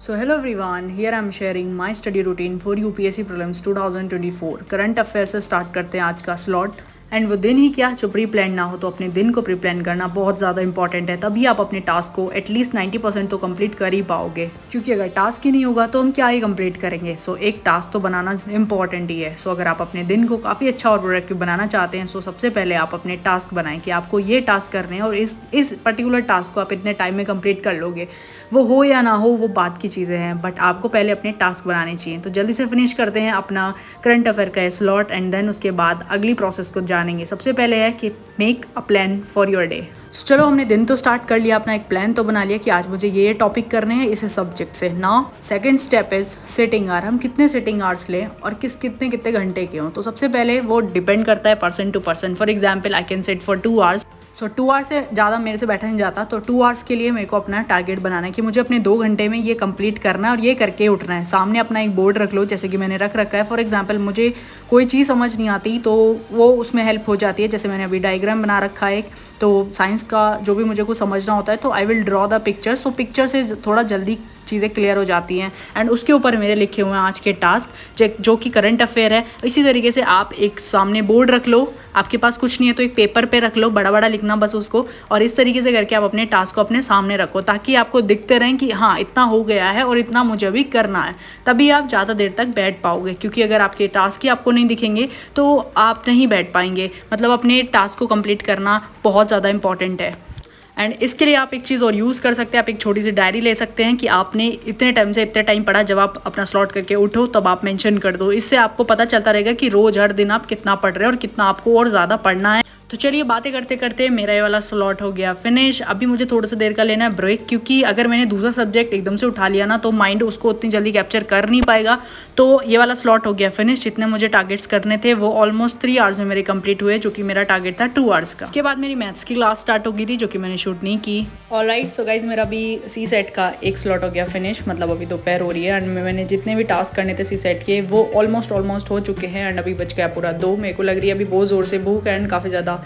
So hello everyone, here I am sharing my study routine for UPSC Prelims 2024. Current affair से start करते हैं आज का slot. And वो दिन ही क्या जो प्री प्लान ना हो, तो अपने दिन को प्री प्लान करना बहुत ज़्यादा इंपॉर्टेंट है। तभी आप अपने टास्क को एटलीस्ट 90% तो कंप्लीट कर ही पाओगे, क्योंकि अगर टास्क ही नहीं होगा तो हम क्या ही कंप्लीट करेंगे। सो एक टास्क तो बनाना इंपॉर्टेंट ही है। सो अगर आप अपने दिन को काफ़ी अच्छा और प्रोडक्टिव बनाना चाहते हैं, सो सबसे पहले आप अपने टास्क बनाएं कि आपको ये टास्क करने हैं और इस पर्टिकुलर टास्क को आप इतने टाइम में कंप्लीट कर लोगे। वो हो या ना हो वो बात की चीज़ें हैं, बट आपको पहले अपने टास्क बनाने चाहिए। तो जल्दी से फिनिश करते हैं अपना करंट अफेयर का स्लॉट एंड देन उसके बाद अगली प्रोसेस को जानेंगे। सबसे पहले है कि make a plan for your day. चलो हमने दिन तो स्टार्ट कर लिया, अपना एक प्लान तो बना लिया कि आज मुझे ये टॉपिक करने हैं इस सब्जेक्ट से। Now second step is sitting hour. हम कितने सिटिंग आवर्स लें और कितने घंटे के हों। तो सबसे पहले वो डिपेंड करता है person to person. For example I can set for 2 hours. So 2 hours से ज़्यादा मेरे से बैठा नहीं जाता, तो 2 आवर्स के लिए मेरे को अपना टारगेट बनाना है कि मुझे अपने 2 घंटे में ये कंप्लीट करना है और ये करके उठना है। सामने अपना एक बोर्ड रख लो, जैसे कि मैंने रख रखा है। फॉर एग्जांपल मुझे कोई चीज़ समझ नहीं आती तो वो उसमें हेल्प हो जाती है। जैसे मैंने अभी डायग्राम बना रखा है एक, तो साइंस का जो भी मुझे कुछ समझना होता है तो I will draw the pictures. तो पिक्चर से थोड़ा जल्दी चीज़ें क्लियर हो जाती हैं। एंड उसके ऊपर मेरे लिखे हुए हैं आज के टास्क जो कि करंट अफेयर है। इसी तरीके से आप एक सामने बोर्ड रख लो, आपके पास कुछ नहीं है तो एक पेपर पे रख लो, बड़ा बड़ा लिखना बस उसको, और इस तरीके से करके आप अपने टास्क को अपने सामने रखो ताकि आपको दिखते रहें कि हाँ इतना हो गया है और इतना मुझे अभी करना है। तभी आप ज़्यादा देर तक बैठ पाओगे, क्योंकि अगर आपके टास्क ही आपको नहीं दिखेंगे तो आप नहीं बैठ पाएंगे। मतलब अपने टास्क को कंप्लीट करना बहुत ज़्यादा इंपॉर्टेंट है। एंड इसके लिए आप एक चीज़ और यूज़ कर सकते हैं। आप एक छोटी सी डायरी ले सकते हैं कि आपने इतने टाइम से इतने टाइम पढ़ा। जब आप अपना स्लॉट करके उठो तब आप मेंशन कर दो। इससे आपको पता चलता रहेगा कि रोज़ हर दिन आप कितना पढ़ रहे हैं और कितना आपको और ज़्यादा पढ़ना है। तो चलिए बातें करते करते मेरा ये वाला स्लॉट हो गया फिनिश। अभी मुझे थोड़ा सा देर का लेना है ब्रेक, क्योंकि अगर मैंने दूसरा सब्जेक्ट एकदम से उठा लिया ना तो माइंड उसको उतनी जल्दी कैप्चर कर नहीं पाएगा। तो ये वाला स्लॉट हो गया फिनिश। जितने मुझे टारगेट्स करने थे वो ऑलमोस्ट 3 आवर्स में मेरे कंप्लीट हुए, जो कि मेरा टारगेट था 2 आवर्स का। इसके बाद मेरी मैथ्स की क्लास स्टार्ट हो गई थी, जो कि मैंने शूट नहीं की। ऑलराइट, सो गाइज मेरा अभी सी सेट का एक स्लॉट हो गया फिनिश। मतलब अभी दोपहर हो रही है एंड मैंने जितने भी टास्क करने थे सी सेट के वो ऑलमोस्ट हो चुके हैं। एंड अभी बच गया पूरा 2। मेरे को लग रही है अभी बहुत ज़ोर से भूख एंड काफ़ी ज़्यादा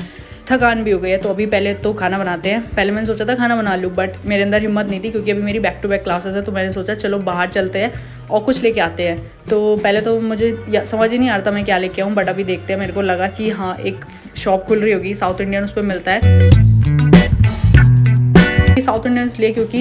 थकान भी हो गई है। तो अभी पहले तो खाना बनाते हैं। पहले मैंने सोचा था खाना बना लूँ, बट मेरे अंदर हिम्मत नहीं थी, क्योंकि अभी मेरी बैक टू बैक क्लासेस है। तो मैंने सोचा चलो बाहर चलते हैं और कुछ लेके आते हैं। तो पहले तो मुझे समझ ही नहीं आ रहा था मैं क्या लेके आऊँ, बट अभी देखते हैं। मेरे को लगा कि हाँ एक शॉप खुल रही होगी साउथ इंडियन, उस पर मिलता है साउथ इंडियंस लिए, क्योंकि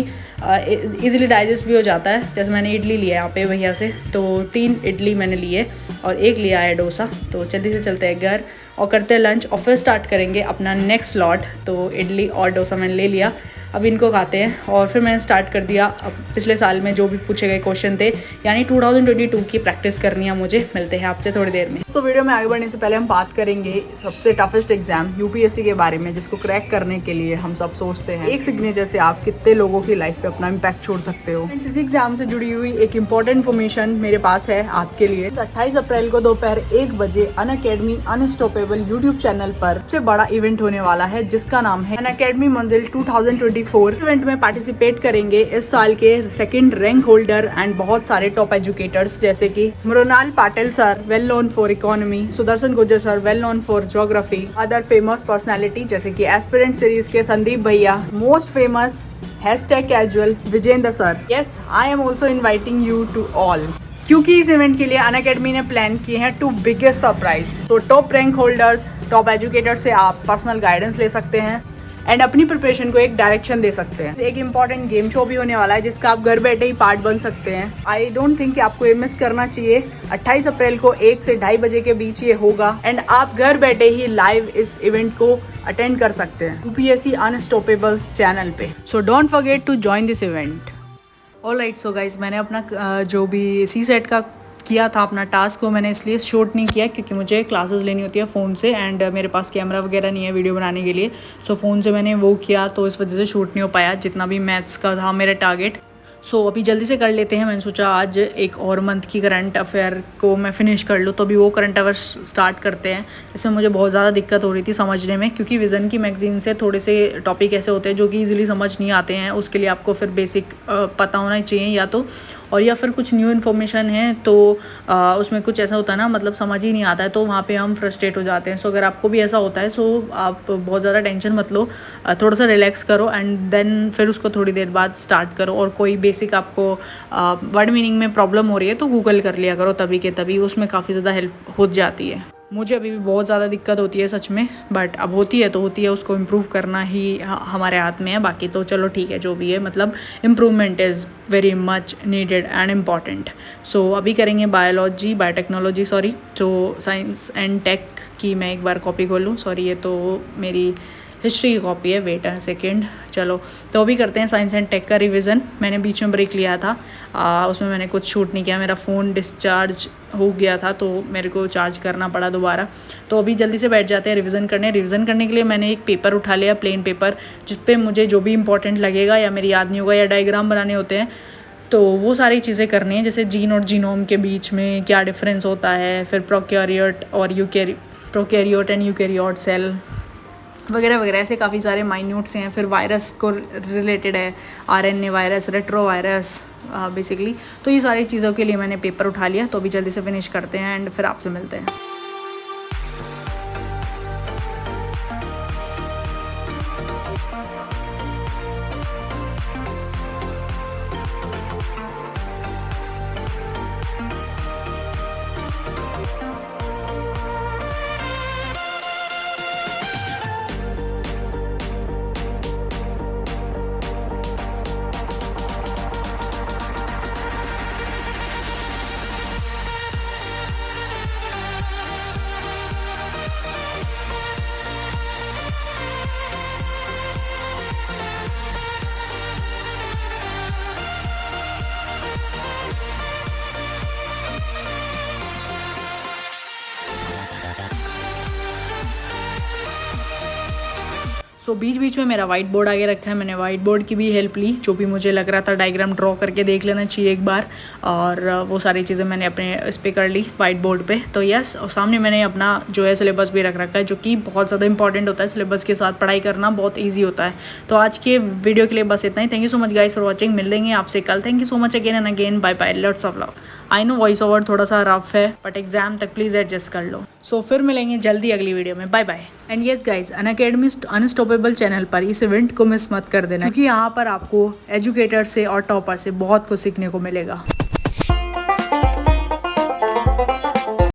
इजीली डाइजेस्ट भी हो जाता है। जैसे मैंने इडली लिया है यहाँ पे भैया से, तो 3 इडली मैंने लिए और एक लिया है डोसा। तो जल्दी से चलते हैं घर और करते हैं लंच और फिर स्टार्ट करेंगे अपना नेक्स्ट स्लॉट। तो इडली और डोसा मैंने ले लिया, अब इनको खाते हैं। और फिर मैंने स्टार्ट कर दिया अब पिछले साल में जो भी पूछे गए क्वेश्चन थे, यानी 2022 की प्रैक्टिस करनी है मुझे। मिलते हैं आपसे थोड़ी देर में। तो वीडियो में आगे बढ़ने से पहले हम बात करेंगे सबसे टफेस्ट एग्जाम यूपीएससी के बारे में, जिसको क्रैक करने के लिए हम सब सोचते हैं एक सिग्नेचर से आप कितने लोगों की लाइफ पे अपना इम्पैक्ट छोड़ सकते हो। इसी एग्जाम से जुड़ी हुई एक इंपॉर्टेंट इन्फॉर्मेशन मेरे पास है आपके लिए। 28 अप्रैल को दोपहर 1 बजे अनअकैडमी अनस्टॉपेबल यूट्यूब चैनल पर सबसे बड़ा इवेंट होने वाला है, जिसका नाम है अनअकैडमी मंजिल 2024। इवेंट में पार्टिसिपेट करेंगे इस साल के 2nd रैंक होल्डर एंड बहुत सारे टॉप एजुकेटर्स, जैसे कि Mrinal Patil sir well known for economy, Sudarshan Gurjar sir well known for geography, other famous personality जैसे कि एस्पिरेंट सीरीज के संदीप भैया, most famous #casual Vijender sir. Yes, I am also inviting you to all, क्योंकि इस इवेंट के लिए अनअकैडमी ने प्लान किए हैं 2 बिगेस्ट सरप्राइज। तो top rank holders, top educators से आप पर्सनल गाइडेंस ले सकते हैं एंड अपनी प्रिपरेशन को एक डायरेक्शन दे सकते हैं। एक इंपॉर्टेंट गेम शो भी होने वाला है, जिसका आप घर बैठे ही पार्ट बन सकते हैं। आई डोंट थिंक कि आपको ये मिस करना चाहिए। 28 अप्रैल को 1 से 2:30 बजे के बीच ये होगा एंड आप घर बैठे ही लाइव इस इवेंट को अटेंड कर सकते हैं यूपीएससी अनस्टॉपेबल्स चैनल पे। So don't forget to join this event. Alright, so guys मैंने अपना जो भी सी सेट का किया था अपना टास्क, वो मैंने इसलिए शूट नहीं किया क्योंकि मुझे क्लासेस लेनी होती है फ़ोन से एंड मेरे पास कैमरा वगैरह नहीं है वीडियो बनाने के लिए। सो फ़ोन से मैंने वो किया, तो इस वजह से शूट नहीं हो पाया जितना भी मैथ्स का था मेरा टारगेट। सो अभी जल्दी से कर लेते हैं। मैंने सोचा आज एक और मंथ की करंट अफेयर को मैं फिनिश कर लूँ, तो अभी वो करंट अफेयर स्टार्ट करते हैं। इसमें मुझे बहुत ज़्यादा दिक्कत हो रही थी समझने में, क्योंकि विज़न की मैगजीन से थोड़े से टॉपिक ऐसे होते हैं जो कि ईजिली समझ नहीं आते हैं। उसके लिए आपको फिर बेसिक पता होना चाहिए या फिर कुछ न्यू इन्फॉर्मेशन है तो उसमें कुछ ऐसा होता है ना, मतलब समझ ही नहीं आता है, तो वहाँ पे हम फ्रस्ट्रेट हो जाते हैं। सो अगर आपको भी ऐसा होता है सो आप बहुत ज़्यादा टेंशन मत लो, थोड़ा सा रिलैक्स करो एंड देन फिर उसको थोड़ी देर बाद स्टार्ट करो और कोई बेसिक आपको वर्ड मीनिंग में प्रॉब्लम हो रही है तो गूगल कर लिया करो तभी के तभी, उसमें काफ़ी ज़्यादा हेल्प हो जाती है। मुझे अभी भी बहुत ज़्यादा दिक्कत होती है सच में, बट अब होती है तो होती है, उसको इम्प्रूव करना ही हमारे हाथ में है। बाकी तो चलो ठीक है जो भी है, मतलब improvement is very much needed and important. So अभी करेंगे बायोटेक्नोलॉजी तो साइंस एंड टेक की मैं एक बार कॉपी खोल लूँ। सॉरी ये तो मेरी हिस्ट्री की कॉपी है, वेट अ सेकेंड। चलो तो अभी करते हैं साइंस एंड टेक का रिवीजन। मैंने बीच में ब्रेक लिया था, उसमें मैंने कुछ शूट नहीं किया, मेरा फ़ोन डिस्चार्ज हो गया था तो मेरे को चार्ज करना पड़ा दोबारा। तो अभी जल्दी से बैठ जाते हैं रिवीजन करने। रिवीजन करने के लिए मैंने एक पेपर उठा लिया, प्लेन पेपर, जिस पे मुझे जो भी इंपॉर्टेंट लगेगा या मेरी याद नहीं होगा या डायग्राम बनाने होते हैं तो वो सारी चीज़ें करनी है। जैसे जीन और जीनोम के बीच में क्या डिफरेंस होता है, फिर प्रोकैरियोट एंड यूकैरियोट सेल वगैरह वगैरह, ऐसे काफ़ी सारे माइन्यूट्स हैं। फिर वायरस को रिलेटेड है, RNA virus, retro virus basically. तो ये सारी चीज़ों के लिए मैंने पेपर उठा लिया। तो अभी जल्दी से फिनिश करते हैं एंड फिर आपसे मिलते हैं। सो बीच बीच में मेरा वाइट बोर्ड आगे रखा है, मैंने वाइट बोर्ड की भी हेल्प ली। जो भी मुझे लग रहा था डायग्राम ड्रॉ करके देख लेना चाहिए एक बार, और वो सारी चीज़ें मैंने अपने इस पर कर ली वाइट बोर्ड पे। तो यस, और सामने मैंने अपना जो है सिलेबस भी रख रखा है, जो कि बहुत ज़्यादा इंपॉर्टेंट होता है। सिलेबस के साथ पढ़ाई करना बहुत ईजी होता है। तो आज के वीडियो के लिए बस इतना ही। Thank you so much guys for watching. मिल लेंगे आपसे कल। Thank you so much again and again. Bye bye, lots of love. I know voice over थोड़ा सा रफ है, बट एग्जाम तक प्लीज़ एडजस्ट कर लो। सो फिर मिलेंगे जल्दी अगली वीडियो में। Bye bye. And yes guys, Unacademy unstoppable channel पर इस इवेंट को मिस मत कर देना, क्योंकि यहाँ पर आपको एजुकेटर से और टॉपर से बहुत कुछ सीखने को मिलेगा।